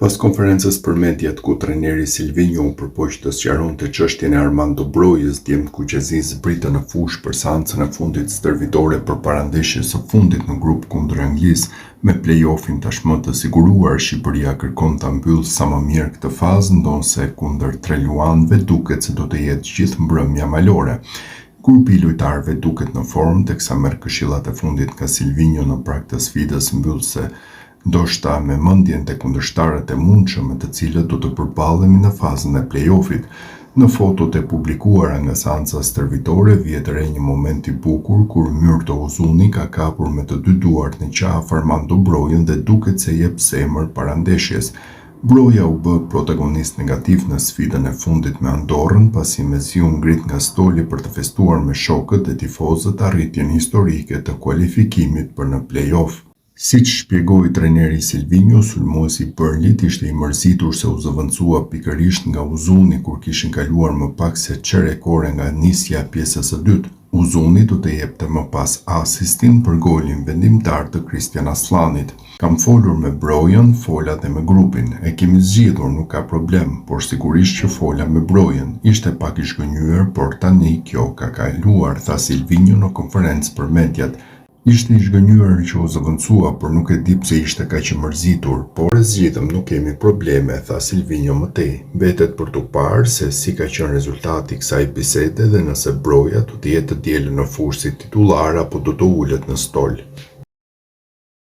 Pas konferencës për mediat ku trajneri Silvinho u përpoq të sqaronte çështjen e Armando Brojas, djemtë kuqezis zbritën në fushë për seancën e fundit stërvitore për parandeshjes së fundit në grup kundër Anglisë, me play-offin tashmë të siguruar. Shqipëria kërkon ta mbyllë sa më mirë këtë fazë, ndonse kundër tre luanëve duket se do të jetë gjithë mbrëmja malore. Grupi i lojtarëve duket në formë, teksa merr këshillat e fundit nga Silvinho në prag të sfidës mbyllëse, ndoshta me mendjen te kundërshtarët e mundshëm me të cilët do të përballemi në fazën e play-offit. Në fotot e publikuara nga seanca stërvitore vjet re një moment i bukur kur Myrto Uzuni ka kapur me të dy duart në qafë Armando Brojen dhe duket se jep zemër parandeshjes. Broja u bë protagonist negativ në sfidën e fundit me Andorrën, pasi mezi u ngrit nga stoli për të festuar me shokët dhe tifozët arritjen historike të kualifikimit për në play-off. Siç shpjegoi trajneri Silvinho, sulmuesi i Burnleyt ishte i mërzitur se u zëvendësua pikërisht nga Uzuni kur kishin kaluar më pak se çerek nga nisja e pjesës së dytë. Uzuni do të jepte më pas asistin për golin vendimtar të Christian Aslanit. Kam folur me Brojen, fola dhe me grupin. E kemi zgjidhur, nuk ka problem, por sigurisht që fola me Brojen. Ishte pak i zhgënjur, por tani kjo ka kaluar, tha Silvinho në konferencë për mediat. Ishte i zhgënjur që u zëvendësua, por nuk e di pse ishte kaq i mërzitur, por e zgjidhëm, nuk kemi probleme, tha Silvinho mëtej. Mbetet për t'u parë se si ka qenë rezultati i kësaj bisede dhe nëse Broja do të jetë të dielën në fushë si titullar apo do të ulet në stol.